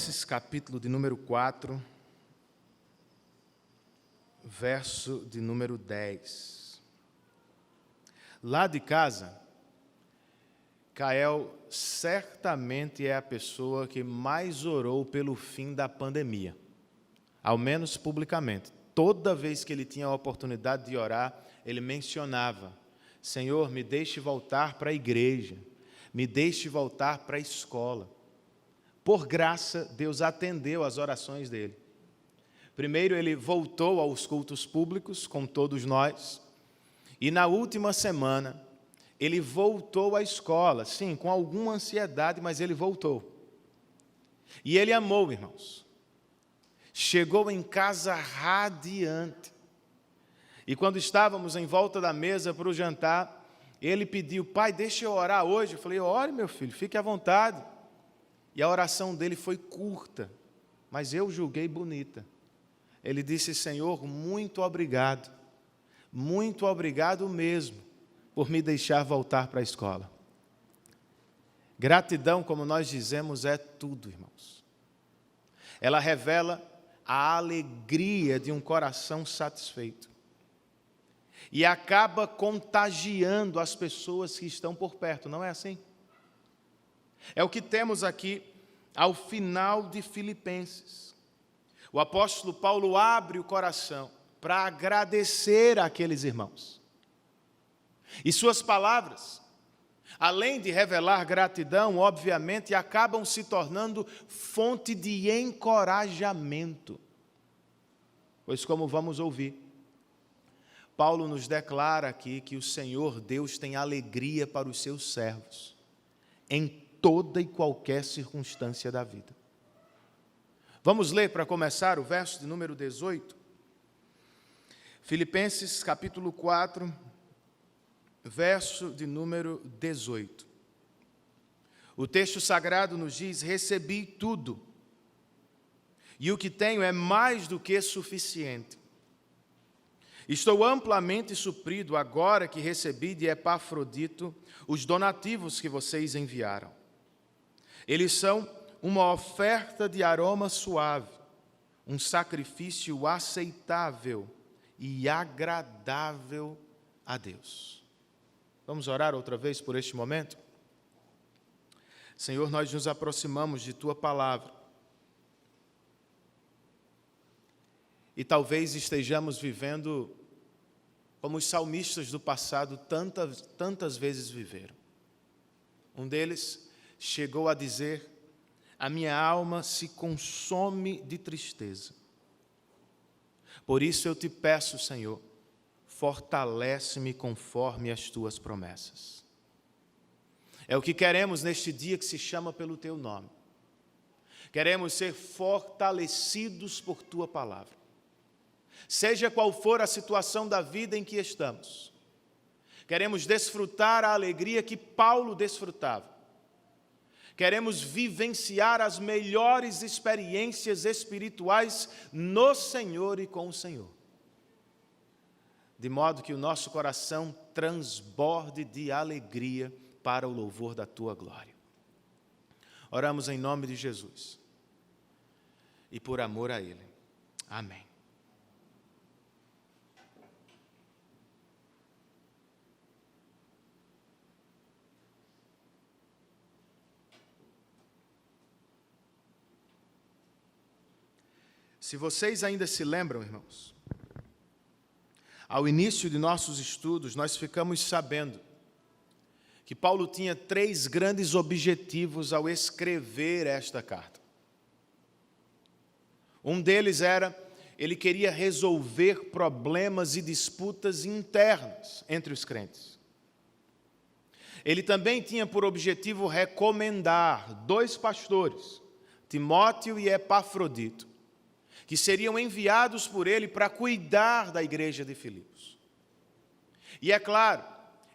Filipenses, capítulo de número 4, verso de número 10. Lá de casa, Kael certamente é a pessoa que mais orou pelo fim da pandemia, ao menos publicamente. Toda vez que ele tinha a oportunidade de orar, ele mencionava: Senhor, me deixe voltar para a igreja, me deixe voltar para a escola. Por graça, Deus atendeu às orações dele. Primeiro, ele voltou aos cultos públicos, com todos nós, e na última semana, ele voltou à escola, sim, com alguma ansiedade, mas ele voltou. E ele amou, irmãos. Chegou em casa radiante. E quando estávamos em volta da mesa para o jantar, ele pediu: pai, deixa eu orar hoje. Eu falei: ore, meu filho, fique à vontade. E a oração dele foi curta, mas eu julguei bonita. Ele disse: Senhor, muito obrigado mesmo, por me deixar voltar para a escola. Gratidão, como nós dizemos, é tudo, irmãos. Ela revela a alegria de um coração satisfeito. E acaba contagiando as pessoas que estão por perto, não é assim? É o que temos aqui ao final de Filipenses. O apóstolo Paulo abre o coração para agradecer àqueles irmãos. E suas palavras, além de revelar gratidão, obviamente, acabam se tornando fonte de encorajamento. Pois, como vamos ouvir, Paulo nos declara aqui que o Senhor Deus tem alegria para os seus servos, em toda e qualquer circunstância da vida. Vamos ler para começar o verso de número 18. Filipenses capítulo 4, verso de número 18. O texto sagrado nos diz: recebi tudo, e o que tenho é mais do que suficiente. Estou amplamente suprido agora que recebi de Epafrodito os donativos que vocês enviaram. Eles são uma oferta de aroma suave, um sacrifício aceitável e agradável a Deus. Vamos orar outra vez por este momento? Senhor, nós nos aproximamos de Tua palavra. E talvez estejamos vivendo como os salmistas do passado tantas vezes viveram. Um deles chegou a dizer: a minha alma se consome de tristeza. Por isso eu te peço, Senhor, fortalece-me conforme as tuas promessas. É o que queremos neste dia que se chama pelo teu nome. Queremos ser fortalecidos por tua palavra. Seja qual for a situação da vida em que estamos, queremos desfrutar a alegria que Paulo desfrutava. Queremos vivenciar as melhores experiências espirituais no Senhor e com o Senhor, de modo que o nosso coração transborde de alegria para o louvor da Tua glória. Oramos em nome de Jesus e por amor a Ele. Amém. Se vocês ainda se lembram, irmãos, ao início de nossos estudos, nós ficamos sabendo que Paulo tinha 3 grandes objetivos ao escrever esta carta. Um deles era, ele queria resolver problemas e disputas internas entre os crentes. Ele também tinha por objetivo recomendar 2 pastores, Timóteo e Epafrodito, que seriam enviados por ele para cuidar da igreja de Filipos. E é claro,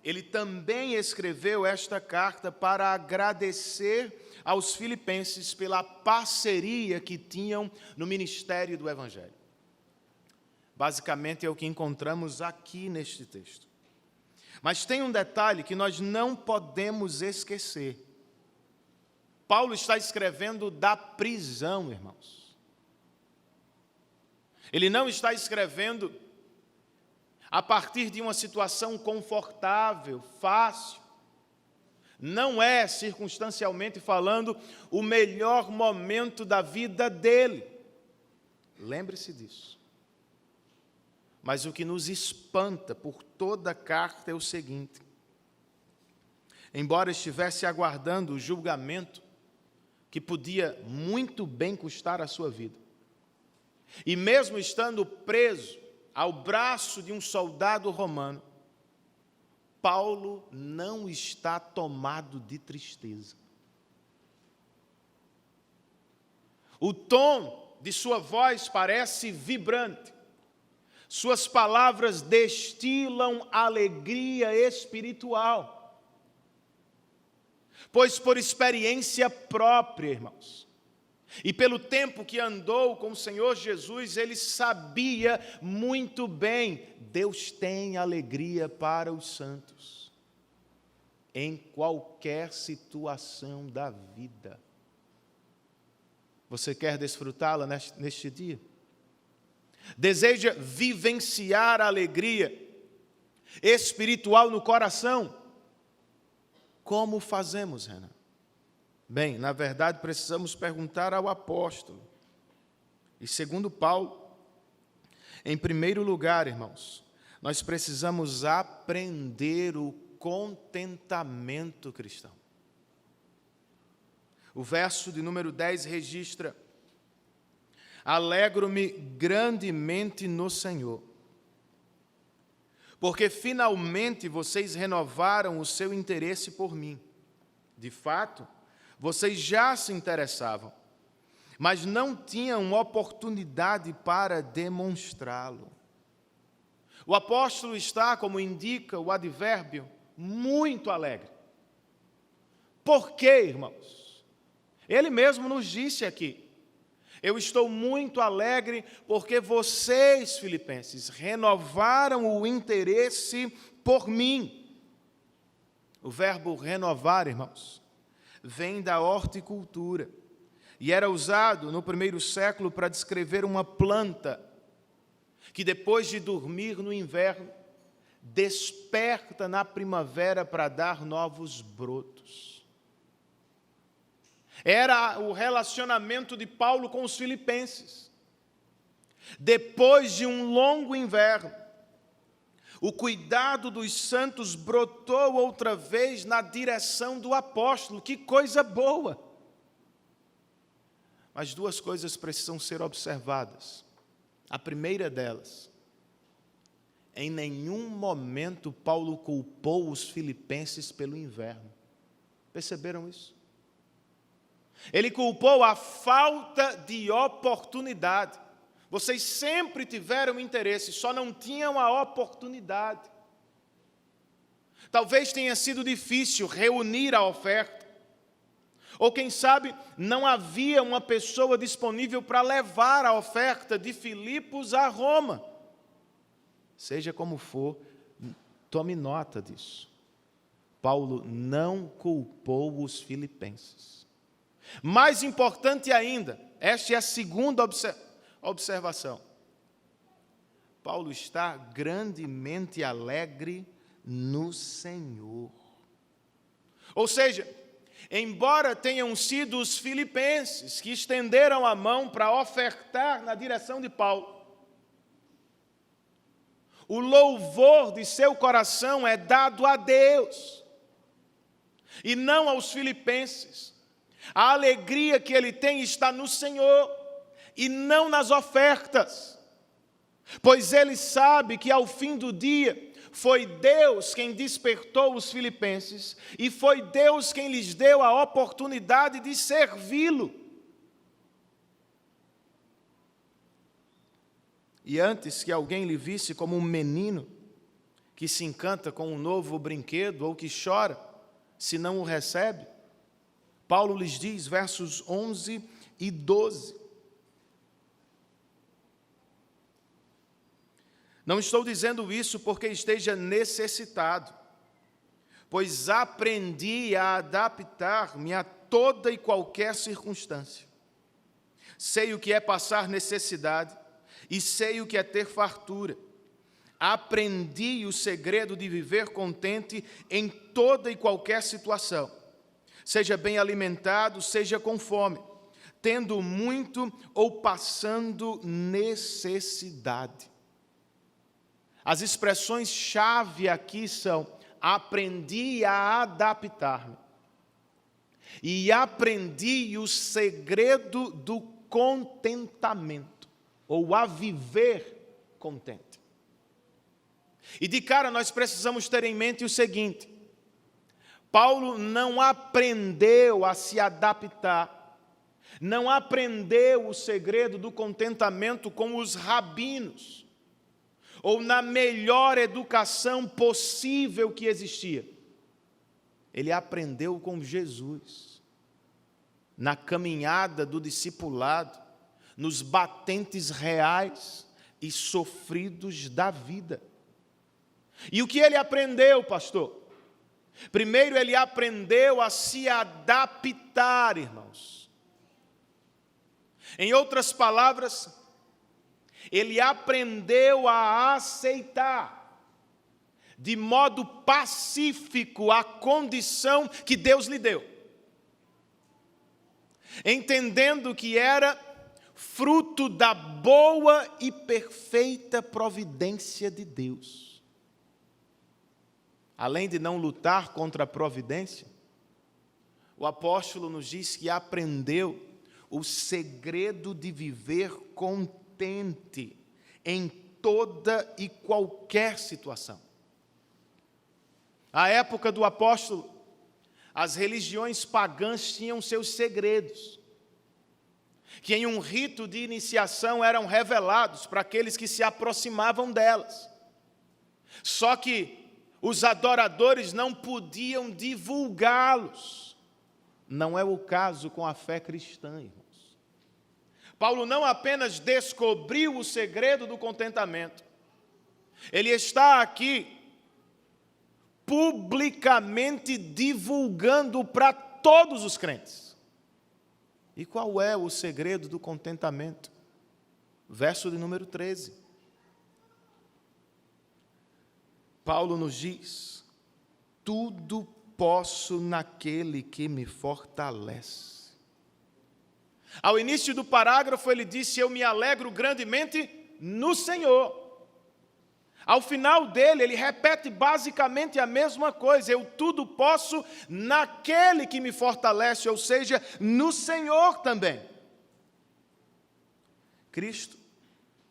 ele também escreveu esta carta para agradecer aos filipenses pela parceria que tinham no ministério do Evangelho. Basicamente é o que encontramos aqui neste texto. Mas tem um detalhe que nós não podemos esquecer. Paulo está escrevendo da prisão, irmãos. Ele não está escrevendo a partir de uma situação confortável, fácil. Não é, circunstancialmente falando, o melhor momento da vida dele. Lembre-se disso. Mas o que nos espanta por toda a carta é o seguinte: embora estivesse aguardando o julgamento que podia muito bem custar a sua vida, e mesmo estando preso ao braço de um soldado romano, Paulo não está tomado de tristeza. O tom de sua voz parece vibrante. Suas palavras destilam alegria espiritual. Pois por experiência própria, irmãos, e pelo tempo que andou com o Senhor Jesus, ele sabia muito bem: Deus tem alegria para os santos, em qualquer situação da vida. Você quer desfrutá-la neste dia? Deseja vivenciar a alegria espiritual no coração? Como fazemos, Renan? Bem, na verdade, precisamos perguntar ao apóstolo. E segundo Paulo, em primeiro lugar, irmãos, nós precisamos aprender o contentamento cristão. O verso de número 10 registra: alegro-me grandemente no Senhor, porque finalmente vocês renovaram o seu interesse por mim. De fato, vocês já se interessavam, mas não tinham oportunidade para demonstrá-lo. O apóstolo está, como indica o advérbio, muito alegre. Por quê, irmãos? Ele mesmo nos disse aqui: eu estou muito alegre porque vocês, filipenses, renovaram o interesse por mim. O verbo renovar, irmãos, vem da horticultura e era usado no primeiro século para descrever uma planta que, depois de dormir no inverno, desperta na primavera para dar novos brotos. Era o relacionamento de Paulo com os filipenses. Depois de um longo inverno, o cuidado dos santos brotou outra vez na direção do apóstolo. Que coisa boa! Mas duas coisas precisam ser observadas. A primeira delas: em nenhum momento Paulo culpou os filipenses pelo inverno. Perceberam isso? Ele culpou a falta de oportunidade. Vocês sempre tiveram interesse, só não tinham a oportunidade. Talvez tenha sido difícil reunir a oferta. Ou quem sabe, não havia uma pessoa disponível para levar a oferta de Filipos a Roma. Seja como for, tome nota disso. Paulo não culpou os filipenses. Mais importante ainda, esta é a segunda observação. Paulo está grandemente alegre no Senhor. Ou seja, embora tenham sido os filipenses que estenderam a mão para ofertar na direção de Paulo, o louvor de seu coração é dado a Deus e não aos filipenses. A alegria que ele tem está no Senhor e não nas ofertas, pois ele sabe que ao fim do dia foi Deus quem despertou os filipenses e foi Deus quem lhes deu a oportunidade de servi-lo. E antes que alguém lhe visse como um menino que se encanta com um novo brinquedo ou que chora se não o recebe, Paulo lhes diz, versos 11 e 12. Não estou dizendo isso porque esteja necessitado, pois aprendi a adaptar-me a toda e qualquer circunstância. Sei o que é passar necessidade e sei o que é ter fartura. Aprendi o segredo de viver contente em toda e qualquer situação. Seja bem alimentado, seja com fome, tendo muito ou passando necessidade. As expressões-chave aqui são: aprendi a adaptar-me e aprendi o segredo do contentamento, ou a viver contente. E de cara nós precisamos ter em mente o seguinte: Paulo não aprendeu a se adaptar, não aprendeu o segredo do contentamento com os rabinos, ou na melhor educação possível que existia. Ele aprendeu com Jesus, na caminhada do discipulado, nos batentes reais e sofridos da vida. E o que ele aprendeu, pastor? Primeiro, ele aprendeu a se adaptar, irmãos. Em outras palavras, ele aprendeu a aceitar, de modo pacífico, a condição que Deus lhe deu, entendendo que era fruto da boa e perfeita providência de Deus. Além de não lutar contra a providência, o apóstolo nos diz que aprendeu o segredo de viver contente em toda e qualquer situação. À época do apóstolo, as religiões pagãs tinham seus segredos, que em um rito de iniciação eram revelados para aqueles que se aproximavam delas. Só que os adoradores não podiam divulgá-los. Não é o caso com a fé cristã, irmãos. Paulo não apenas descobriu o segredo do contentamento, ele está aqui publicamente divulgando para todos os crentes. E qual é o segredo do contentamento? Verso de número 13. Paulo nos diz: tudo posso naquele que me fortalece. Ao início do parágrafo ele disse: eu me alegro grandemente no Senhor. Ao final dele, ele repete basicamente a mesma coisa: eu tudo posso naquele que me fortalece, ou seja, no Senhor também. Cristo,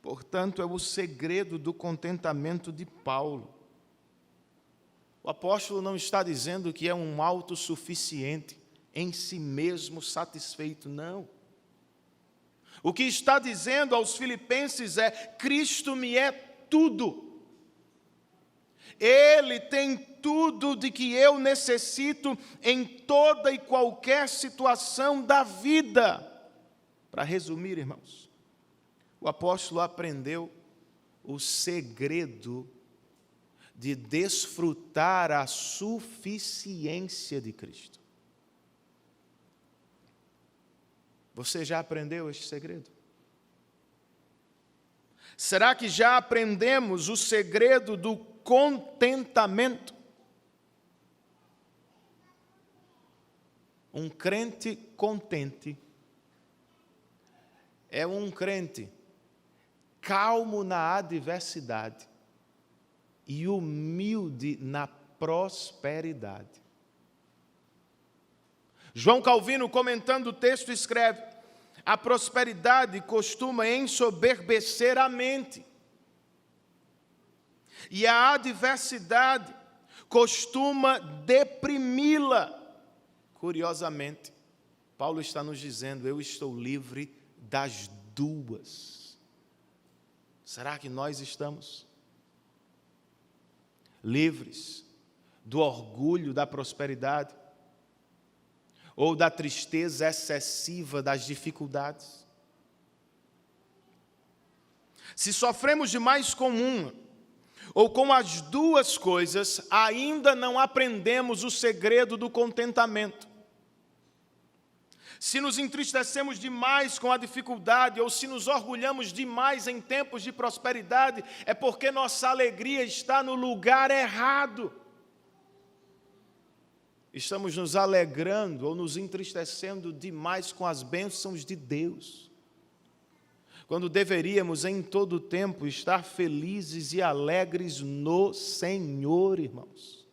portanto, é o segredo do contentamento de Paulo. O apóstolo não está dizendo que é um autossuficiente, em si mesmo satisfeito, não. O que está dizendo aos filipenses é: Cristo me é tudo. Ele tem tudo de que eu necessito em toda e qualquer situação da vida. Para resumir, irmãos, o apóstolo aprendeu o segredo de desfrutar a suficiência de Cristo. Você já aprendeu este segredo? Será que já aprendemos o segredo do contentamento? Um crente contente é um crente calmo na adversidade e humilde na prosperidade. João Calvino, comentando o texto, escreve: a prosperidade costuma ensoberbecer a mente, e a adversidade costuma deprimi-la. Curiosamente, Paulo está nos dizendo: eu estou livre das duas. Será que nós estamos livres do orgulho da prosperidade ou da tristeza excessiva das dificuldades? Se sofremos demais com uma ou com as duas coisas, ainda não aprendemos o segredo do contentamento. se nos entristecemos demais com a dificuldade ou se nos orgulhamos demais em tempos de prosperidade, é porque nossa alegria está no lugar errado. Estamos nos alegrando ou nos entristecendo demais com as bênçãos de Deus, quando deveríamos em todo o tempo estar felizes e alegres no Senhor, irmãos.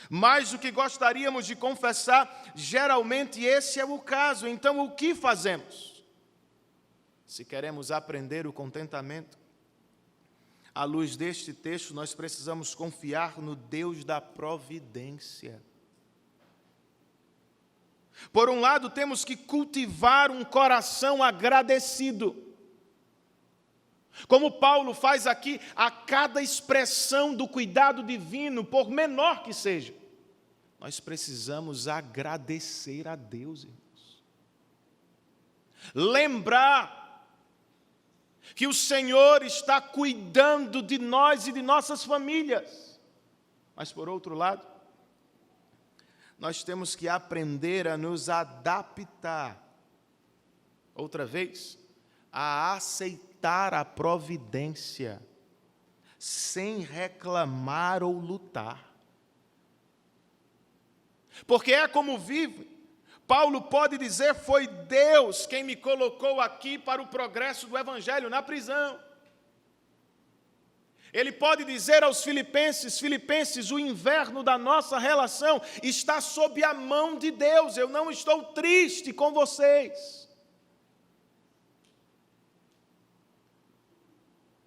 Mais do que gostaríamos de confessar, geralmente esse é o caso. Então, o que fazemos? Se queremos aprender o contentamento, à luz deste texto, nós precisamos confiar no Deus da providência. Por um lado, temos que cultivar um coração agradecido, como Paulo faz aqui a cada expressão do cuidado divino, por menor que seja. Nós precisamos agradecer a Deus, irmãos. Lembrar que o Senhor está cuidando de nós e de nossas famílias. Mas, por outro lado, nós temos que aprender a nos adaptar, outra vez, a aceitar a providência, sem reclamar ou lutar. Porque é como vive. Paulo pode dizer, foi Deus quem me colocou aqui para o progresso do Evangelho na prisão. Ele pode dizer aos filipenses, o inverno da nossa relação está sob a mão de Deus, eu não estou triste com vocês.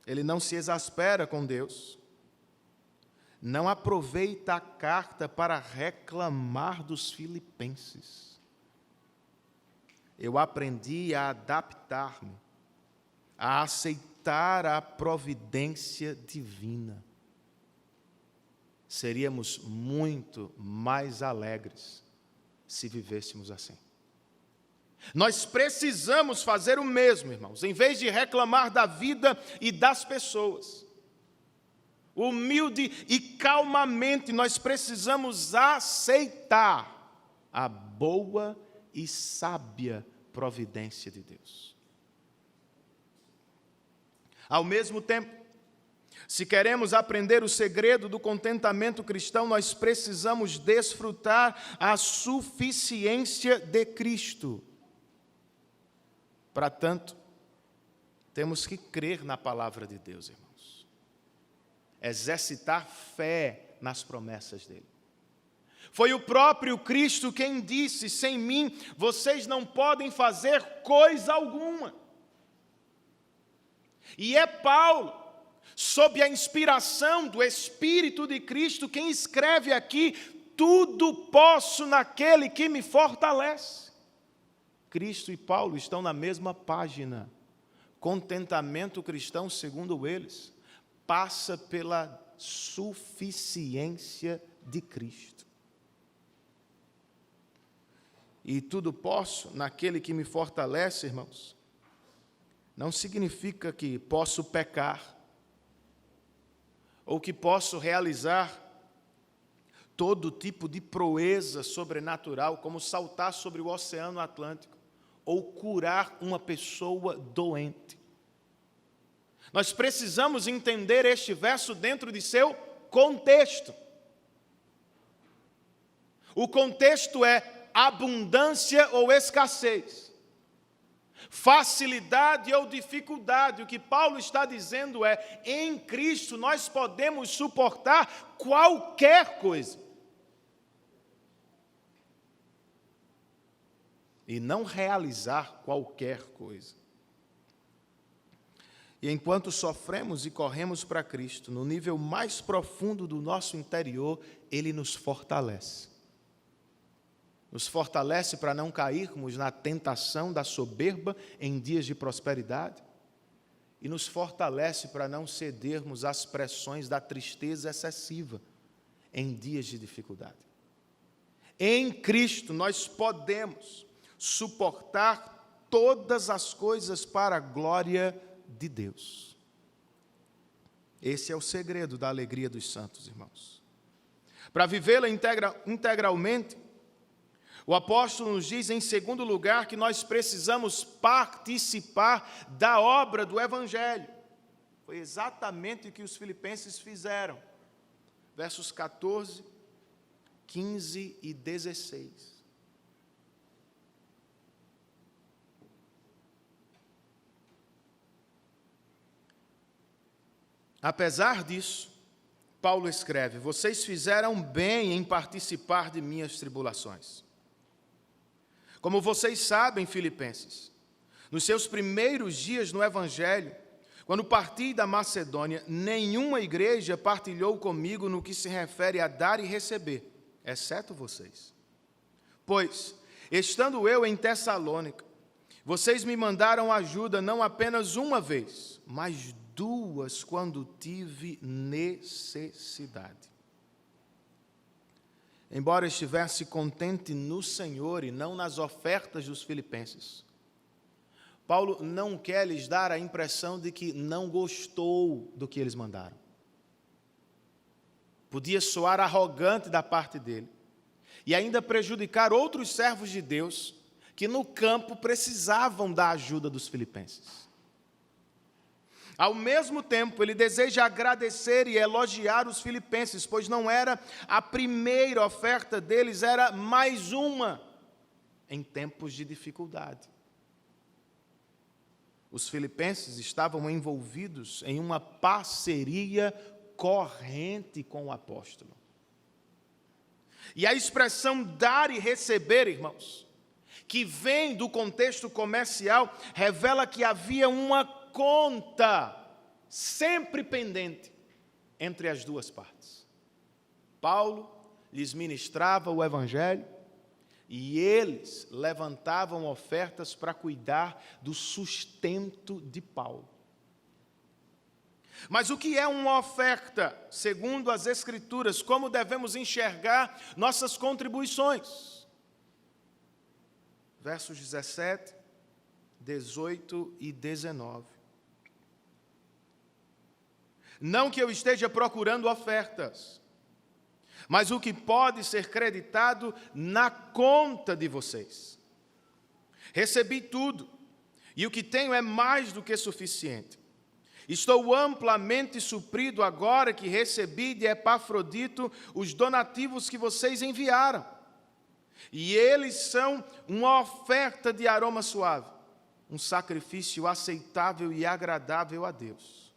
Ele não se exaspera com Deus, não aproveita a carta para reclamar dos filipenses. Eu aprendi a adaptar-me, a aceitar a providência divina. Seríamos muito mais alegres se vivêssemos assim. Nós precisamos fazer o mesmo, irmãos, em vez de reclamar da vida e das pessoas. Humilde e calmamente, nós precisamos aceitar a boa e sábia providência de Deus. Ao mesmo tempo, se queremos aprender o segredo do contentamento cristão, nós precisamos desfrutar a suficiência de Cristo. Para tanto, temos que crer na palavra de Deus, irmãos. Exercitar fé nas promessas dele. Foi o próprio Cristo quem disse, sem mim, vocês não podem fazer coisa alguma. E é Paulo, sob a inspiração do Espírito de Cristo, quem escreve aqui, tudo posso naquele que me fortalece. Cristo e Paulo estão na mesma página. Contentamento cristão, segundo eles, passa pela suficiência de Cristo. E tudo posso naquele que me fortalece, irmãos, não significa que posso pecar, ou que posso realizar todo tipo de proeza sobrenatural, como saltar sobre o Oceano Atlântico, ou curar uma pessoa doente. Nós precisamos entender este verso dentro de seu contexto. O contexto é abundância ou escassez, facilidade ou dificuldade. O que Paulo está dizendo é, em Cristo nós podemos suportar qualquer coisa. E não realizar qualquer coisa. E enquanto sofremos e corremos para Cristo, no nível mais profundo do nosso interior, Ele nos fortalece. Nos fortalece para não cairmos na tentação da soberba em dias de prosperidade. E nos fortalece para não cedermos às pressões da tristeza excessiva em dias de dificuldade. Em Cristo nós podemos suportar todas as coisas para a glória de Deus. Esse é o segredo da alegria dos santos, irmãos. Para vivê-la integralmente, O apóstolo nos diz, em segundo lugar, que nós precisamos participar da obra do Evangelho. Foi exatamente o que os filipenses fizeram. Versos 14, 15 e 16. Apesar disso, Paulo escreve: vocês fizeram bem em participar de minhas tribulações. Como vocês sabem, filipenses, nos seus primeiros dias no Evangelho, quando parti da Macedônia, nenhuma igreja partilhou comigo no que se refere a dar e receber, exceto vocês. Pois, estando eu em Tessalônica, vocês me mandaram ajuda não apenas uma vez, mas duas quando tive necessidade. Embora estivesse contente no Senhor e não nas ofertas dos filipenses, Paulo não quer lhes dar a impressão de que não gostou do que eles mandaram. Podia soar arrogante da parte dele e ainda prejudicar outros servos de Deus que no campo precisavam da ajuda dos filipenses. Ao mesmo tempo, ele deseja agradecer e elogiar os filipenses, pois não era a primeira oferta deles, era mais uma em tempos de dificuldade. Os filipenses estavam envolvidos em uma parceria corrente com o apóstolo. E a expressão dar e receber, irmãos, que vem do contexto comercial, revela que havia uma conta sempre pendente entre as duas partes. Paulo lhes ministrava o Evangelho e eles levantavam ofertas para cuidar do sustento de Paulo. Mas o que é uma oferta, segundo as Escrituras? Como devemos enxergar nossas contribuições? Versos 17, 18 e 19. Não que eu esteja procurando ofertas, mas o que pode ser creditado na conta de vocês. Recebi tudo, e o que tenho é mais do que suficiente. Estou amplamente suprido agora que recebi de Epafrodito os donativos que vocês enviaram. E eles são uma oferta de aroma suave, um sacrifício aceitável e agradável a Deus.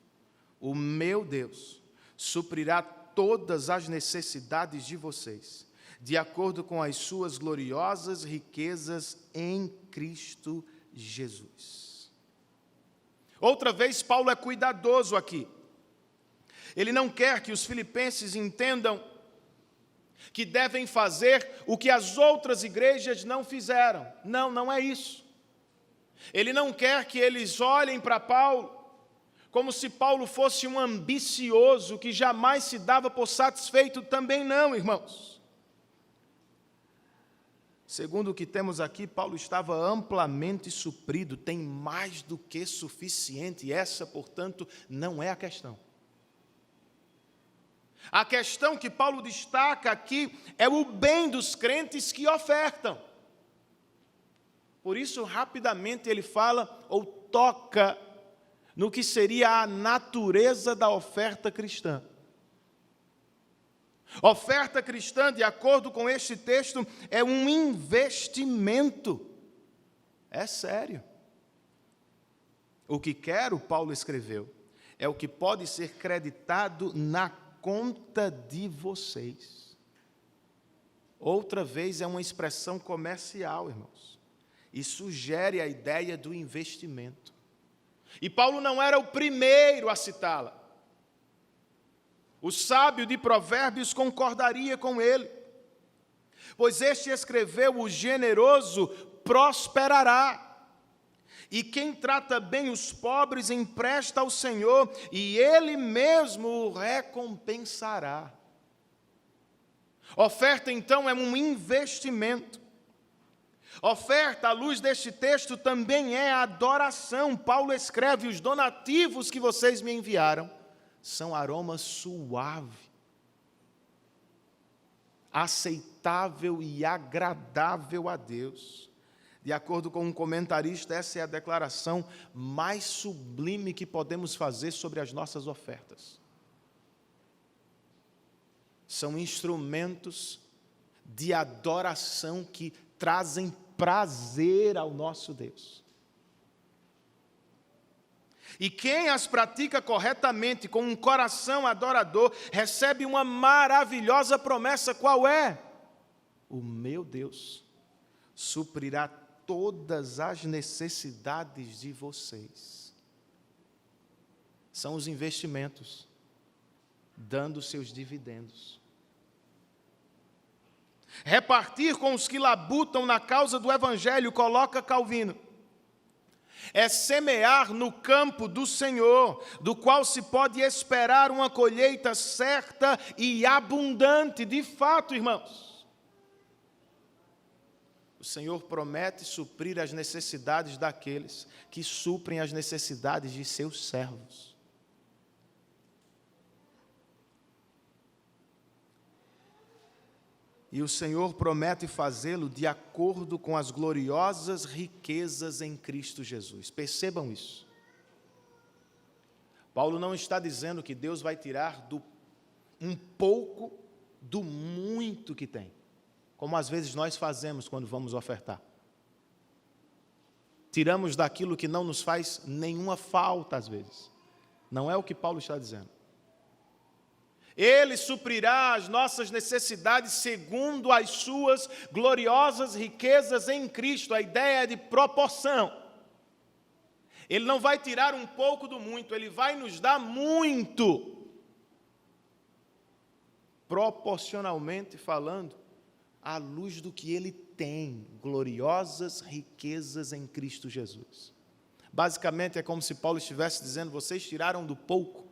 O meu Deus suprirá todas as necessidades de vocês, de acordo com as suas gloriosas riquezas em Cristo Jesus. Outra vez, Paulo é cuidadoso aqui. Ele não quer que os filipenses entendam que devem fazer o que as outras igrejas não fizeram. Não, não é isso. Ele não quer que eles olhem para Paulo como se Paulo fosse um ambicioso que jamais se dava por satisfeito. Também não, irmãos. Segundo o que temos aqui, Paulo estava amplamente suprido, tem mais do que suficiente, e essa, portanto, não é a questão. A questão que Paulo destaca aqui é o bem dos crentes que ofertam. Por isso, rapidamente ele fala ou toca no que seria a natureza da oferta cristã. Oferta cristã, de acordo com este texto, é um investimento. É sério. O que quero, Paulo escreveu, é o que pode ser creditado na conta de vocês. Outra vez é uma expressão comercial, irmãos, e sugere a ideia do investimento. E Paulo não era o primeiro a citá-la. O sábio de Provérbios concordaria com ele, pois este escreveu: o generoso prosperará, e quem trata bem os pobres empresta ao Senhor, e Ele mesmo o recompensará. Oferta, então, é um investimento. Oferta, à luz deste texto, também é adoração. Paulo escreve: os donativos que vocês me enviaram são aroma suave, aceitável aceitável e agradável a Deus. De acordo com um comentarista, essa é a declaração mais sublime que podemos fazer sobre as nossas ofertas. São instrumentos de adoração que trazem prazer ao nosso Deus. E quem as pratica corretamente, com um coração adorador, recebe uma maravilhosa promessa. Qual é? O meu Deus suprirá todas as necessidades de vocês. São os investimentos, dando seus dividendos. Repartir com os que labutam na causa do Evangelho, coloca Calvino, é semear no campo do Senhor, do qual se pode esperar uma colheita certa e abundante. De fato, irmãos, o Senhor promete suprir as necessidades daqueles que suprem as necessidades de seus servos. E o Senhor promete fazê-lo de acordo com as gloriosas riquezas em Cristo Jesus. Percebam isso. Paulo não está dizendo que Deus vai tirar um pouco do muito que tem, como às vezes nós fazemos quando vamos ofertar. Tiramos daquilo que não nos faz nenhuma falta às vezes. Não é o que Paulo está dizendo. Ele suprirá as nossas necessidades segundo as suas gloriosas riquezas em Cristo. A ideia é de proporção. Ele não vai tirar um pouco do muito, Ele vai nos dar muito. Proporcionalmente falando, à luz do que Ele tem, gloriosas riquezas em Cristo Jesus. Basicamente é como se Paulo estivesse dizendo: vocês tiraram do pouco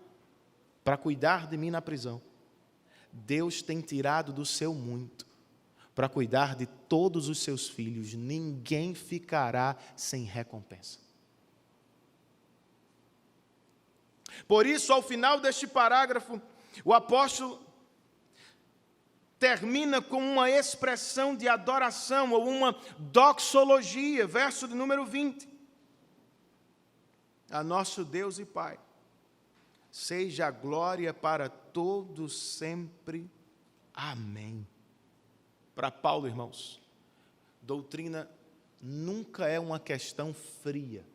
para cuidar de mim na prisão. Deus tem tirado do seu muito para cuidar de todos os seus filhos. Ninguém ficará sem recompensa. Por isso, ao final deste parágrafo, o apóstolo termina com uma expressão de adoração ou uma doxologia, verso de número 20. A nosso Deus e Pai seja a glória para todos sempre. Amém. Para Paulo, irmãos, doutrina nunca é uma questão fria.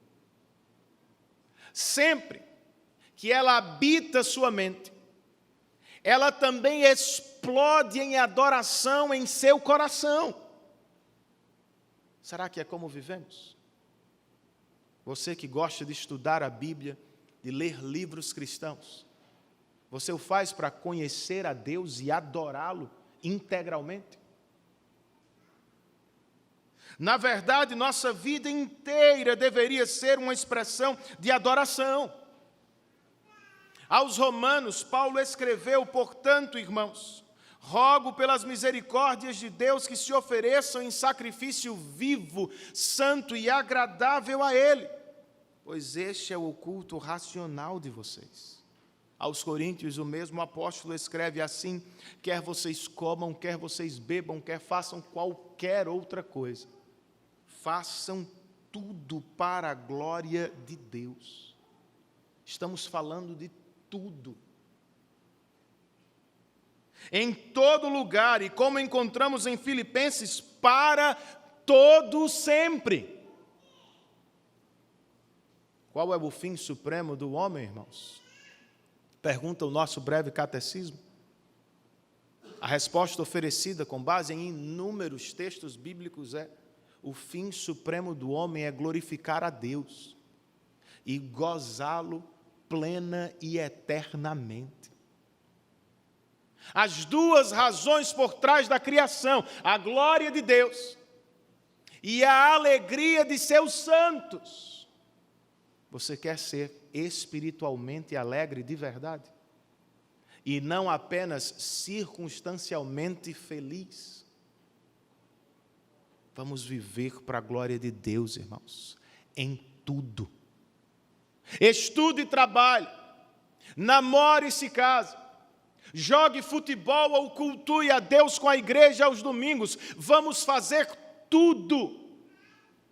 Sempre que ela habita sua mente, ela também explode em adoração em seu coração. Será que é como vivemos? Você que gosta de estudar a Bíblia, de ler livros cristãos, você o faz para conhecer a Deus e adorá-lo integralmente? Na verdade, nossa vida inteira deveria ser uma expressão de adoração. Aos Romanos, Paulo escreveu: portanto, irmãos, rogo pelas misericórdias de Deus que se ofereçam em sacrifício vivo, santo e agradável a Ele, pois este é o culto racional de vocês. Aos Coríntios, o mesmo apóstolo escreve assim: quer vocês comam, quer vocês bebam, quer façam qualquer outra coisa, façam tudo para a glória de Deus. Estamos falando de tudo. Em todo lugar, e como encontramos em Filipenses, para todo sempre. Qual é o fim supremo do homem, irmãos? Pergunta o nosso breve catecismo. A resposta oferecida com base em inúmeros textos bíblicos é: o fim supremo do homem é glorificar a Deus e gozá-lo plena e eternamente. As duas razões por trás da criação: a glória de Deus e a alegria de seus santos. Você quer ser espiritualmente alegre de verdade? E não apenas circunstancialmente feliz? Vamos viver para a glória de Deus, irmãos, em tudo. Estude e trabalhe, namore e se case, jogue futebol ou cultue a Deus com a igreja aos domingos. Vamos fazer tudo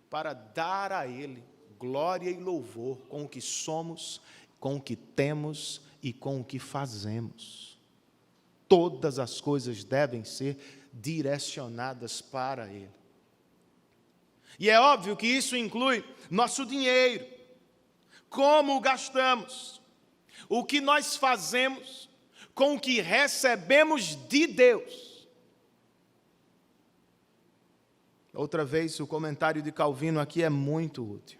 para dar a Ele glória e louvor com o que somos, com o que temos e com o que fazemos. Todas as coisas devem ser direcionadas para Ele. E é óbvio que isso inclui nosso dinheiro, como o gastamos, o que nós fazemos com o que recebemos de Deus. Outra vez, o comentário de Calvino aqui é muito útil.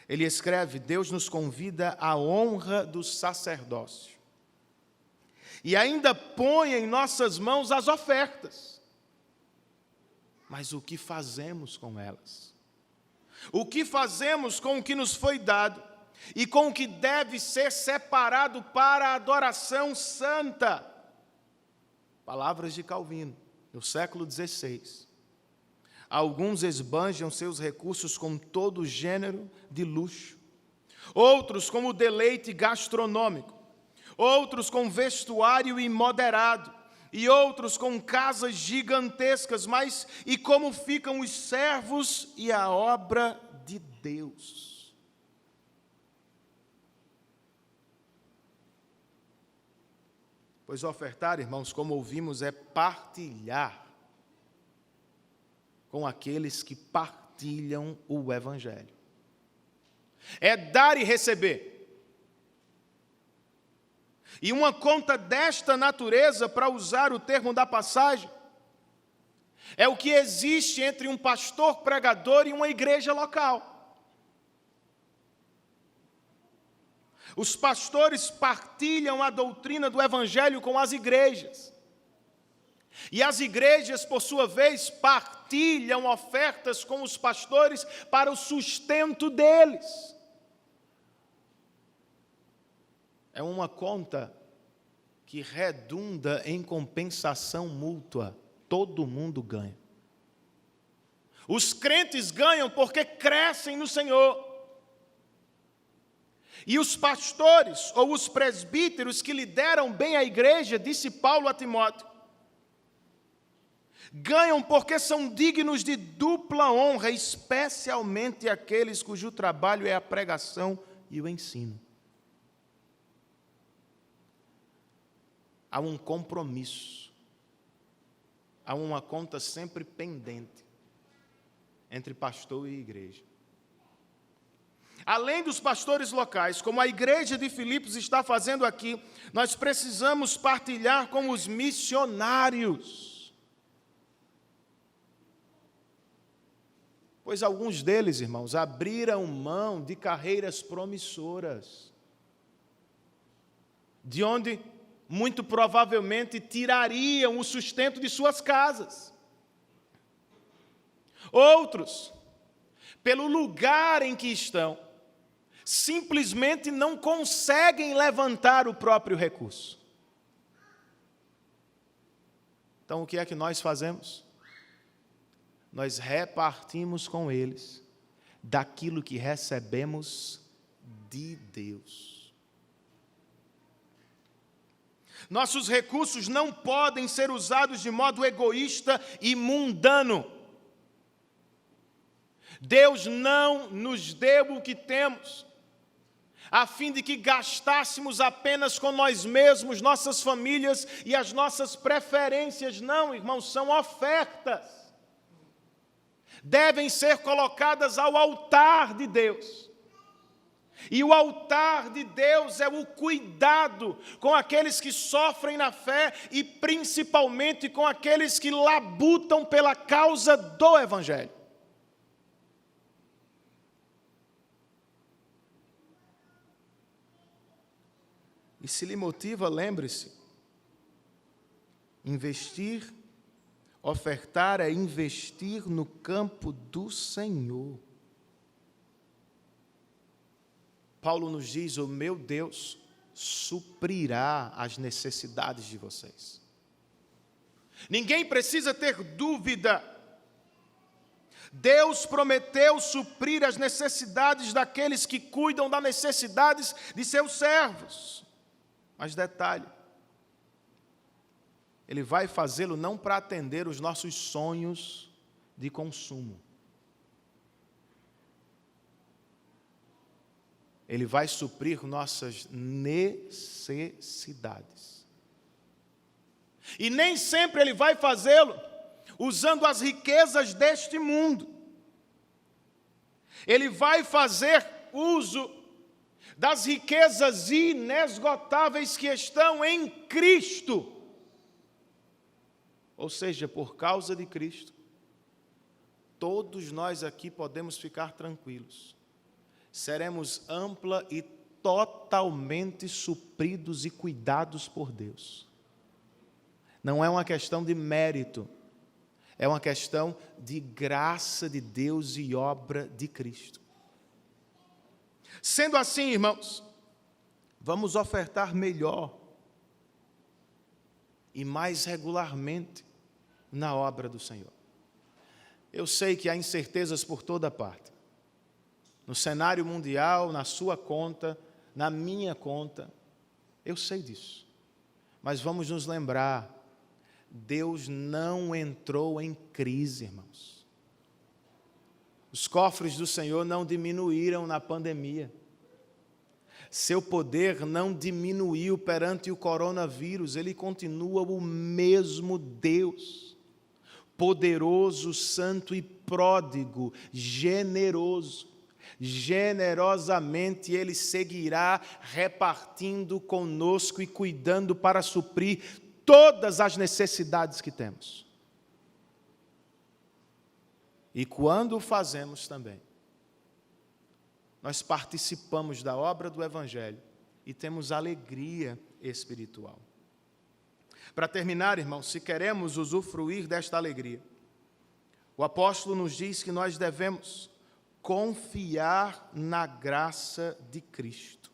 Ele escreve: Deus nos convida à honra do sacerdócio. E ainda põe em nossas mãos as ofertas. Mas o que fazemos com elas? O que fazemos com o que nos foi dado e com o que deve ser separado para a adoração santa? Palavras de Calvino, no século XVI. Alguns esbanjam seus recursos com todo gênero de luxo, outros com o deleite gastronômico, outros com vestuário imoderado, e outros com casas gigantescas, mas e como ficam os servos e a obra de Deus? Pois ofertar, irmãos, como ouvimos, é partilhar com aqueles que partilham o Evangelho. É dar e receber. E uma conta desta natureza, para usar o termo da passagem, é o que existe entre um pastor pregador e uma igreja local. Os pastores partilham a doutrina do Evangelho com as igrejas. E as igrejas, por sua vez, partilham ofertas com os pastores para o sustento deles. É uma conta que redunda em compensação mútua. Todo mundo ganha. Os crentes ganham porque crescem no Senhor. E os pastores ou os presbíteros que lideram bem a igreja, disse Paulo a Timóteo, ganham porque são dignos de dupla honra, especialmente aqueles cujo trabalho é a pregação e o ensino. Há um compromisso, há uma conta sempre pendente entre pastor e igreja. Além dos pastores locais, como a igreja de Filipos está fazendo aqui, nós precisamos partilhar com os missionários. Pois alguns deles, irmãos, abriram mão de carreiras promissoras, de onde muito provavelmente tirariam o sustento de suas casas. Outros, pelo lugar em que estão, simplesmente não conseguem levantar o próprio recurso. Então, o que é que nós fazemos? Nós repartimos com eles daquilo que recebemos de Deus. Nossos recursos não podem ser usados de modo egoísta e mundano. Deus não nos deu o que temos, a fim de que gastássemos apenas com nós mesmos, nossas famílias e as nossas preferências. Não, irmãos, são ofertas. Devem ser colocadas ao altar de Deus. E o altar de Deus é o cuidado com aqueles que sofrem na fé e principalmente com aqueles que labutam pela causa do Evangelho. E se lhe motiva, lembre-se, investir, ofertar é investir no campo do Senhor. Paulo nos diz: o meu Deus suprirá as necessidades de vocês. Ninguém precisa ter dúvida. Deus prometeu suprir as necessidades daqueles que cuidam das necessidades de seus servos. Mas detalhe, Ele vai fazê-lo não para atender os nossos sonhos de consumo. Ele vai suprir nossas necessidades. E nem sempre Ele vai fazê-lo usando as riquezas deste mundo. Ele vai fazer uso das riquezas inesgotáveis que estão em Cristo. Ou seja, por causa de Cristo, todos nós aqui podemos ficar tranquilos. Seremos ampla e totalmente supridos e cuidados por Deus. Não é uma questão de mérito, é uma questão de graça de Deus e obra de Cristo. Sendo assim, irmãos, vamos ofertar melhor e mais regularmente na obra do Senhor. Eu sei que há incertezas por toda parte. No cenário mundial, na sua conta, na minha conta, eu sei disso. Mas vamos nos lembrar, Deus não entrou em crise, irmãos. Os cofres do Senhor não diminuíram na pandemia. Seu poder não diminuiu perante o coronavírus, Ele continua o mesmo Deus, poderoso, santo e pródigo, generoso. Generosamente Ele seguirá repartindo conosco e cuidando para suprir todas as necessidades que temos. E quando o fazemos também, nós participamos da obra do Evangelho e temos alegria espiritual. Para terminar, irmãos, se queremos usufruir desta alegria, o apóstolo nos diz que nós devemos confiar na graça de Cristo.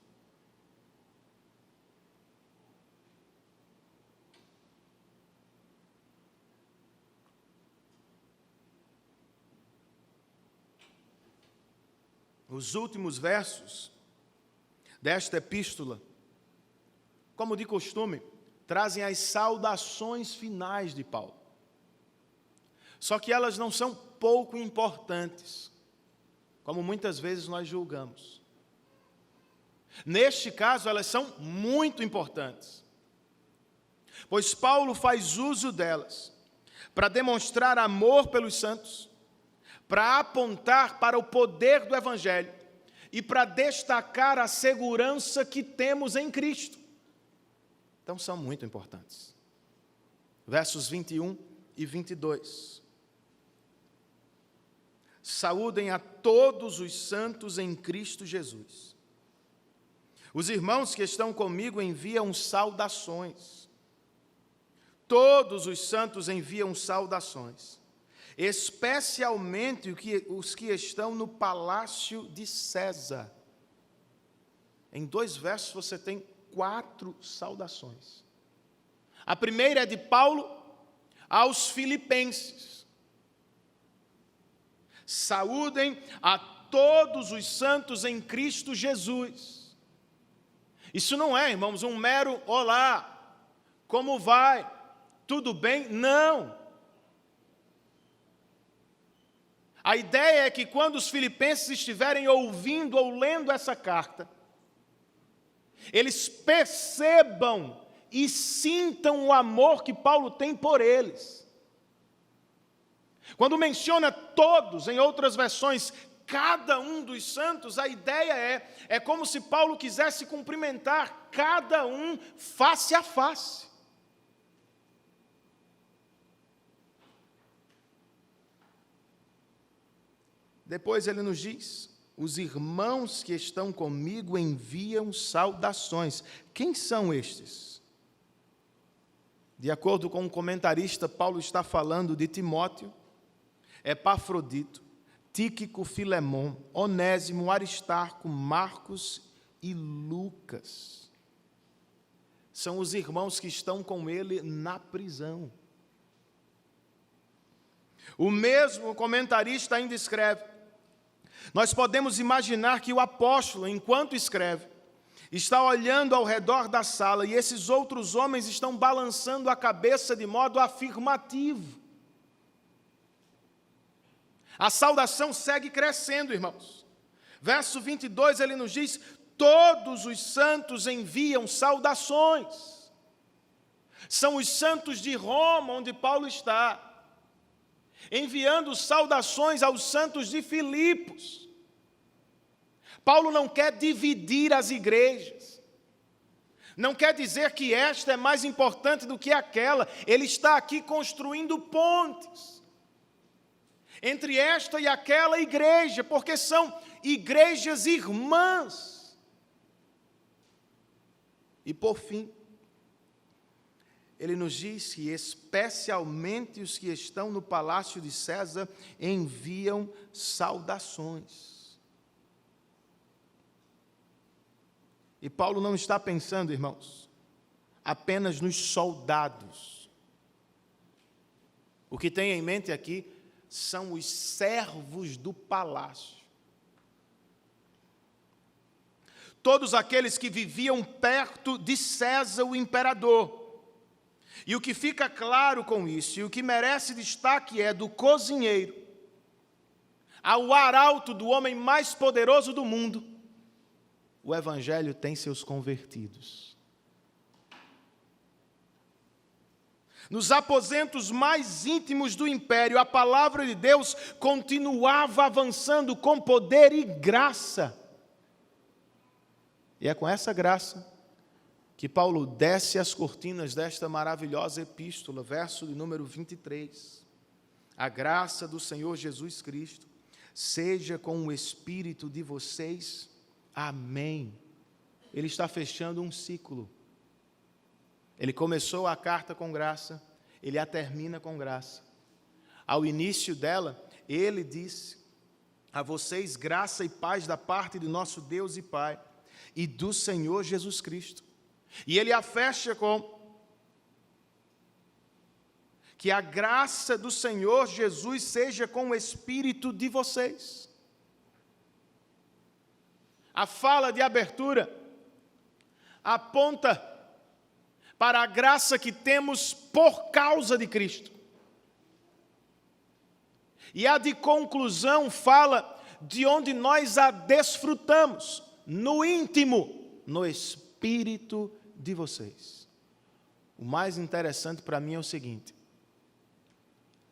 Os últimos versos desta epístola, como de costume, trazem as saudações finais de Paulo. Só que elas não são pouco importantes, como muitas vezes nós julgamos. Neste caso, elas são muito importantes, pois Paulo faz uso delas para demonstrar amor pelos santos, para apontar para o poder do Evangelho e para destacar a segurança que temos em Cristo. Então, são muito importantes. Versos 21 e 22. Saúdem a todos os santos em Cristo Jesus. Os irmãos que estão comigo enviam saudações. Todos os santos enviam saudações. Especialmente os que estão no palácio de César. Em 2 versos você tem 4 saudações. A primeira é de Paulo aos filipenses. Saúdem a todos os santos em Cristo Jesus. Isso não é, irmãos, um mero olá, como vai? Tudo bem? Não. A ideia é que quando os filipenses estiverem ouvindo ou lendo essa carta, eles percebam e sintam o amor que Paulo tem por eles. Quando menciona todos, em outras versões, cada um dos santos, a ideia é como se Paulo quisesse cumprimentar cada um face a face. Depois ele nos diz, os irmãos que estão comigo enviam saudações. Quem são estes? De acordo com o comentarista, Paulo está falando de Timóteo, Epafrodito, Tíquico, Filemon, Onésimo, Aristarco, Marcos e Lucas. São os irmãos que estão com ele na prisão. O mesmo comentarista ainda escreve, nós podemos imaginar que o apóstolo, enquanto escreve, está olhando ao redor da sala e esses outros homens estão balançando a cabeça de modo afirmativo. A saudação segue crescendo, irmãos. Verso 22, ele nos diz: todos os santos enviam saudações. São os santos de Roma, onde Paulo está, enviando saudações aos santos de Filipos. Paulo não quer dividir as igrejas. Não quer dizer que esta é mais importante do que aquela. Ele está aqui construindo pontes entre esta e aquela igreja, porque são igrejas irmãs. E por fim, ele nos diz que especialmente os que estão no palácio de César enviam saudações. E Paulo não está pensando, irmãos, apenas nos soldados. O que tem em mente aqui são os servos do palácio. Todos aqueles que viviam perto de César, o imperador. E o que fica claro com isso, e o que merece destaque é do cozinheiro ao arauto do homem mais poderoso do mundo, o evangelho tem seus convertidos. Nos aposentos mais íntimos do império, a palavra de Deus continuava avançando com poder e graça. E é com essa graça que Paulo desce as cortinas desta maravilhosa epístola, verso de número 23. A graça do Senhor Jesus Cristo seja com o espírito de vocês. Amém. Ele está fechando um ciclo. Ele começou a carta com graça, ele a termina com graça. Ao início dela, ele disse: a vocês graça e paz da parte de nosso Deus e Pai e do Senhor Jesus Cristo. E ele a fecha com: que a graça do Senhor Jesus seja com o espírito de vocês. A fala de abertura aponta para a graça que temos por causa de Cristo. E a de conclusão fala de onde nós a desfrutamos, no íntimo, no espírito de vocês. O mais interessante para mim é o seguinte: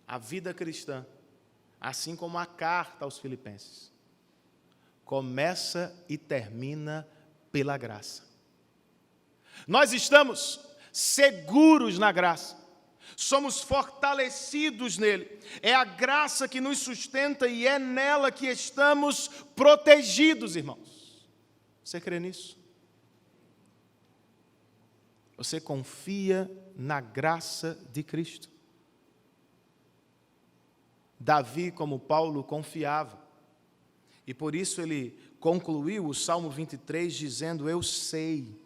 a vida cristã, assim como a carta aos Filipenses, começa e termina pela graça. Nós estamos seguros na graça, somos fortalecidos nele, é a graça que nos sustenta e é nela que estamos protegidos, irmãos. Você crê nisso? Você confia na graça de Cristo? Davi, como Paulo, confiava, e por isso ele concluiu o Salmo 23 dizendo: eu sei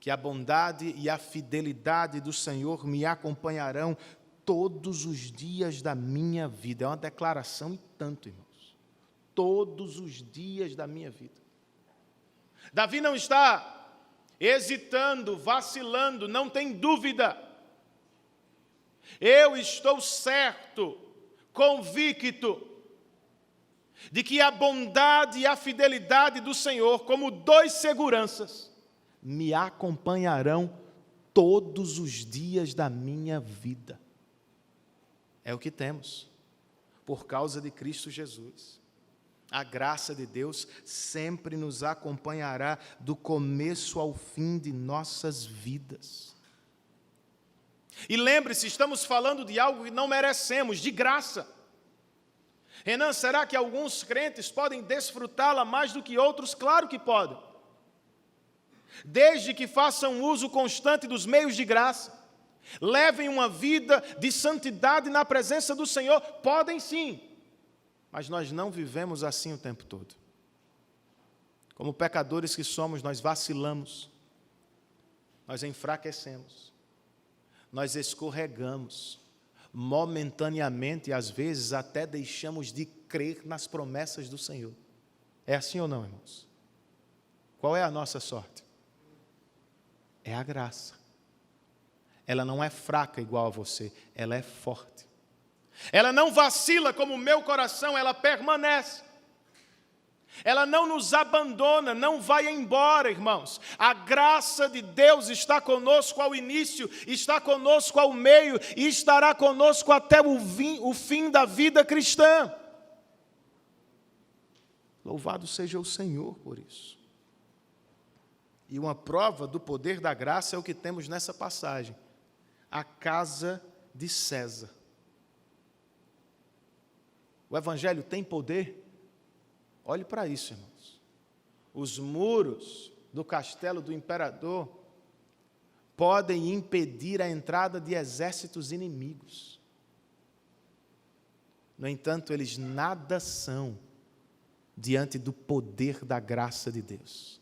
que a bondade e a fidelidade do Senhor me acompanharão todos os dias da minha vida. É uma declaração e tanto, irmãos. Todos os dias da minha vida. Davi não está hesitando, vacilando, não tem dúvida. Eu estou certo, convicto, de que a bondade e a fidelidade do Senhor, como dois seguranças, me acompanharão todos os dias da minha vida. É o que temos, por causa de Cristo Jesus. A graça de Deus sempre nos acompanhará do começo ao fim de nossas vidas. E lembre-se, estamos falando de algo que não merecemos, de graça. Renan, será que alguns crentes podem desfrutá-la mais do que outros? Claro que podem. Desde que façam uso constante dos meios de graça, levem uma vida de santidade na presença do Senhor, podem sim, mas nós não vivemos assim o tempo todo. Como pecadores que somos, nós vacilamos, nós enfraquecemos, nós escorregamos, momentaneamente, e às vezes até deixamos de crer nas promessas do Senhor. É assim ou não, irmãos? Qual é a nossa sorte? É a graça. Ela não é fraca igual a você, ela é forte. Ela não vacila como o meu coração, ela permanece. Ela não nos abandona, não vai embora, irmãos. A graça de Deus está conosco ao início, está conosco ao meio e estará conosco até o fim da vida cristã. Louvado seja o Senhor por isso. E uma prova do poder da graça é o que temos nessa passagem. A casa de César. O Evangelho tem poder? Olhe para isso, irmãos. Os muros do castelo do imperador podem impedir a entrada de exércitos inimigos. No entanto, eles nada são diante do poder da graça de Deus.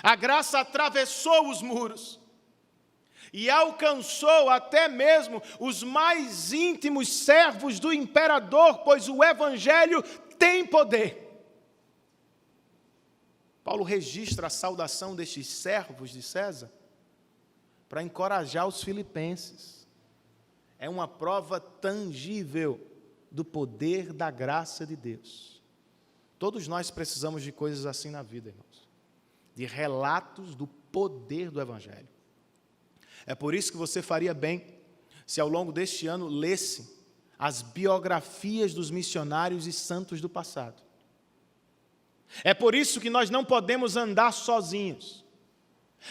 A graça atravessou os muros e alcançou até mesmo os mais íntimos servos do imperador, pois o Evangelho tem poder. Paulo registra a saudação destes servos de César para encorajar os filipenses. É uma prova tangível do poder da graça de Deus. Todos nós precisamos de coisas assim na vida, irmãos. De relatos do poder do Evangelho. É por isso que você faria bem se ao longo deste ano lesse as biografias dos missionários e santos do passado. É por isso que nós não podemos andar sozinhos.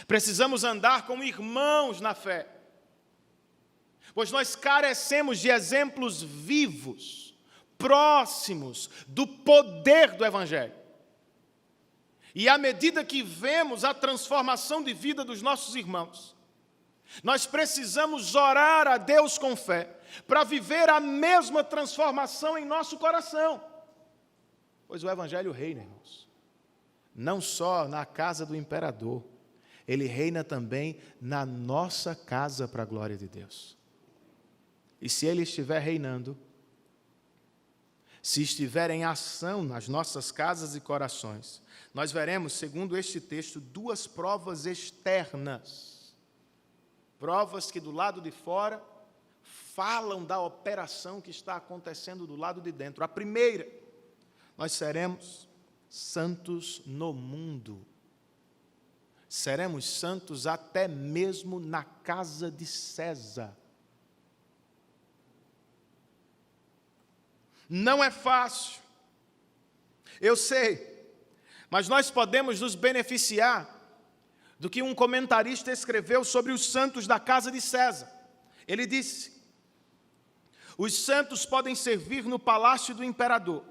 Precisamos andar com irmãos na fé. Pois nós carecemos de exemplos vivos, próximos do poder do Evangelho. E à medida que vemos a transformação de vida dos nossos irmãos, nós precisamos orar a Deus com fé para viver a mesma transformação em nosso coração. Pois o Evangelho reina, irmãos, não só na casa do imperador, ele reina também na nossa casa para a glória de Deus. E se ele estiver reinando, se estiver em ação nas nossas casas e corações, nós veremos, segundo este texto, duas provas externas. Provas que do lado de fora falam da operação que está acontecendo do lado de dentro. A primeira, nós seremos santos no mundo. Seremos santos até mesmo na casa de César. Não é fácil, eu sei, mas nós podemos nos beneficiar do que um comentarista escreveu sobre os santos da casa de César. Ele disse: os santos podem servir no palácio do imperador,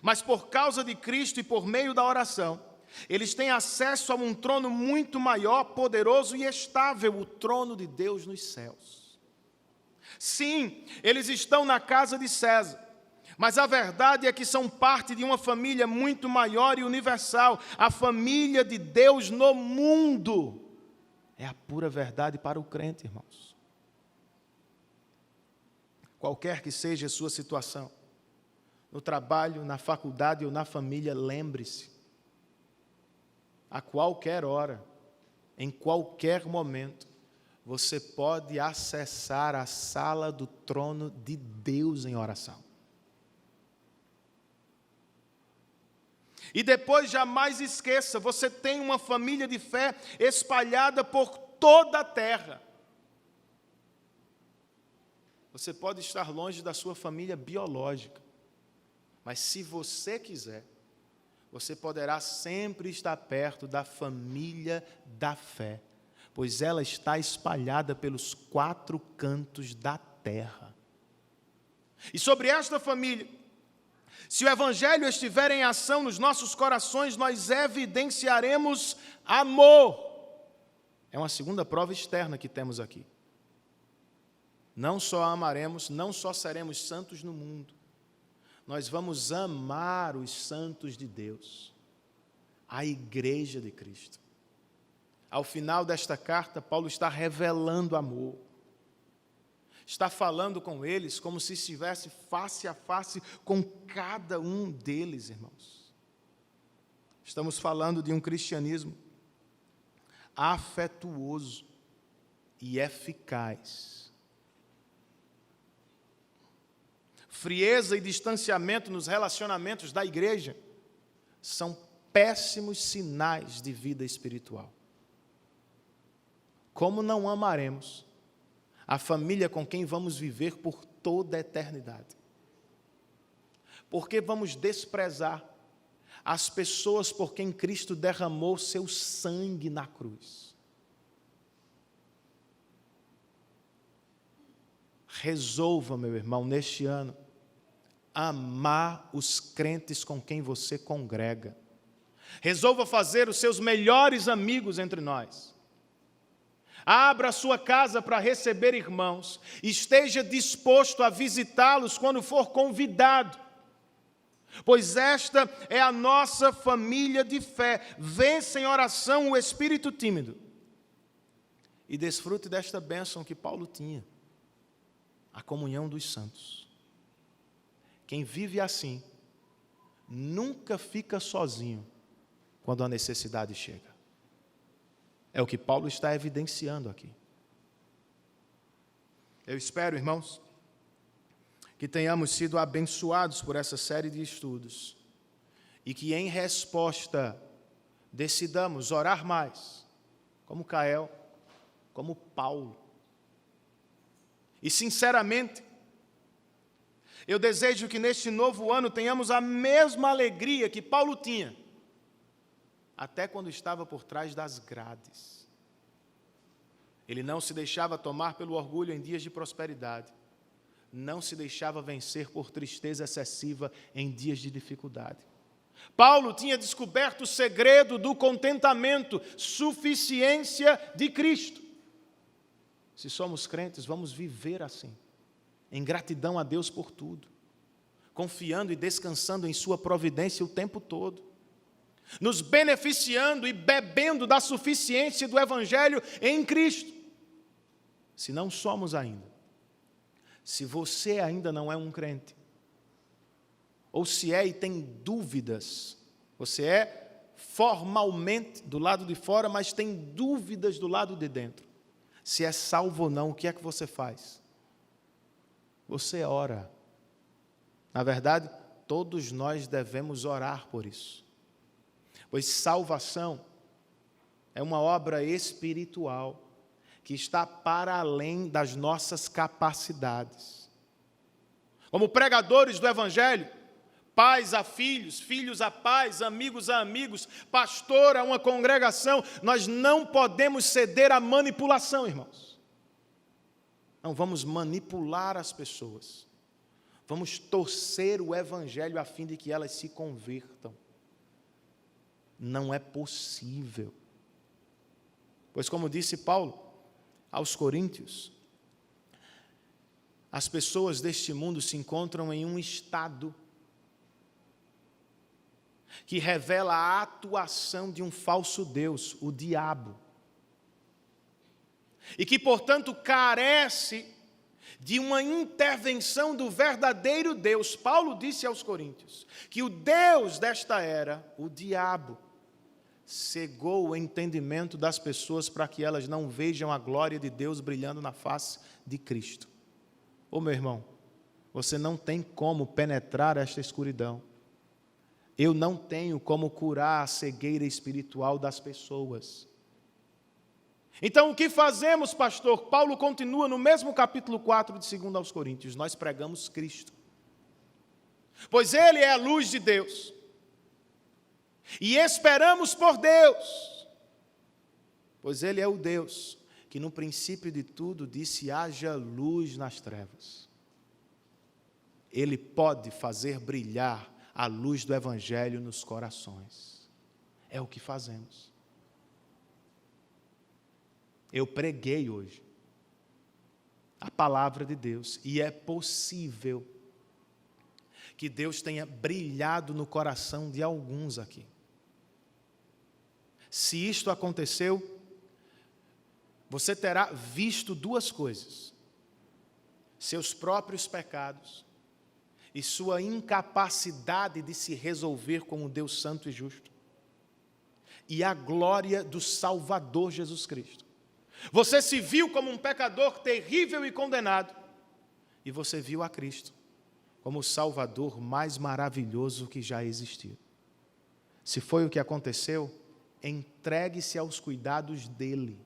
mas por causa de Cristo e por meio da oração, eles têm acesso a um trono muito maior, poderoso e estável, o trono de Deus nos céus. Sim, eles estão na casa de César, mas a verdade é que são parte de uma família muito maior e universal, a família de Deus no mundo. É a pura verdade para o crente, irmãos. Qualquer que seja a sua situação, no trabalho, na faculdade ou na família, lembre-se, a qualquer hora, em qualquer momento, você pode acessar a sala do trono de Deus em oração. E depois, jamais esqueça, você tem uma família de fé espalhada por toda a terra. Você pode estar longe da sua família biológica, mas se você quiser, você poderá sempre estar perto da família da fé, pois ela está espalhada pelos 4 cantos da terra. E sobre esta família, se o Evangelho estiver em ação nos nossos corações, nós evidenciaremos amor. É uma segunda prova externa que temos aqui. Não só amaremos, não só seremos santos no mundo, nós vamos amar os santos de Deus, a igreja de Cristo. Ao final desta carta, Paulo está revelando amor. Está falando com eles como se estivesse face a face com cada um deles, irmãos. Estamos falando de um cristianismo afetuoso e eficaz. Frieza e distanciamento nos relacionamentos da igreja são péssimos sinais de vida espiritual. Como não amaremos a família com quem vamos viver por toda a eternidade? Por que vamos desprezar as pessoas por quem Cristo derramou seu sangue na cruz? Resolva, meu irmão, neste ano, amar os crentes com quem você congrega. Resolva fazer os seus melhores amigos entre nós. Abra a sua casa para receber irmãos. Esteja disposto a visitá-los quando for convidado. Pois esta é a nossa família de fé. Vença em oração o espírito tímido. E desfrute desta bênção que Paulo tinha. A comunhão dos santos. Quem vive assim, nunca fica sozinho quando a necessidade chega. É o que Paulo está evidenciando aqui. Eu espero, irmãos, que tenhamos sido abençoados por essa série de estudos e que, em resposta, decidamos orar mais, como Cael, como Paulo. E, sinceramente, eu desejo que neste novo ano tenhamos a mesma alegria que Paulo tinha, até quando estava por trás das grades. Ele não se deixava tomar pelo orgulho em dias de prosperidade, não se deixava vencer por tristeza excessiva em dias de dificuldade. Paulo tinha descoberto o segredo do contentamento, suficiência de Cristo. Se somos crentes, vamos viver assim. Em gratidão a Deus por tudo, confiando e descansando em sua providência o tempo todo, nos beneficiando e bebendo da suficiência do Evangelho em Cristo. Se não somos ainda, se você ainda não é um crente, ou se é e tem dúvidas, você é formalmente do lado de fora, mas tem dúvidas do lado de dentro, se é salvo ou não, o que é que você faz? Você ora. Na verdade, todos nós devemos orar por isso. Pois salvação é uma obra espiritual que está para além das nossas capacidades. Como pregadores do Evangelho, pais a filhos, filhos a pais, amigos a amigos, pastor a uma congregação, nós não podemos ceder à manipulação, irmãos. Não vamos manipular as pessoas. Vamos torcer o Evangelho a fim de que elas se convertam. Não é possível. Pois, como disse Paulo aos Coríntios, as pessoas deste mundo se encontram em um estado que revela a atuação de um falso Deus, o diabo. E que, portanto, carece de uma intervenção do verdadeiro Deus. Paulo disse aos Coríntios que o Deus desta era, o diabo, cegou o entendimento das pessoas para que elas não vejam a glória de Deus brilhando na face de Cristo. Ô meu irmão, você não tem como penetrar esta escuridão. Eu não tenho como curar a cegueira espiritual das pessoas. Então, o que fazemos, pastor? Paulo continua no mesmo capítulo 4 de 2 aos Coríntios. Nós pregamos Cristo. Pois Ele é a luz de Deus. E esperamos por Deus. Pois Ele é o Deus que no princípio de tudo disse: haja luz nas trevas. Ele pode fazer brilhar a luz do Evangelho nos corações. É o que fazemos. Eu preguei hoje a palavra de Deus e é possível que Deus tenha brilhado no coração de alguns aqui. Se isto aconteceu, você terá visto duas coisas: seus próprios pecados e sua incapacidade de se resolver como Deus santo e justo. e a glória do Salvador Jesus Cristo. Você se viu como um pecador terrível e condenado, e você viu a Cristo como o Salvador mais maravilhoso que já existiu. Se foi o que aconteceu, entregue-se aos cuidados dele,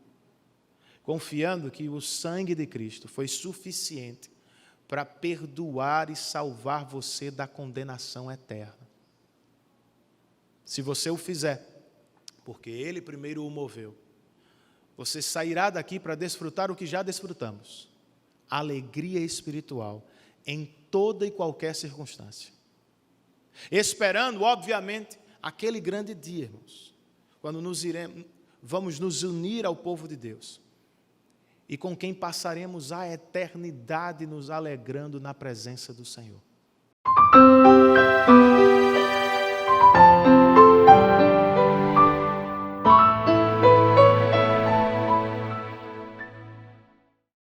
confiando que o sangue de Cristo foi suficiente para perdoar e salvar você da condenação eterna. Se você o fizer, porque ele primeiro o moveu, você sairá daqui para desfrutar o que já desfrutamos: alegria espiritual em toda e qualquer circunstância. Esperando, obviamente, aquele grande dia, irmãos, quando vamos nos unir ao povo de Deus, e com quem passaremos a eternidade nos alegrando na presença do Senhor.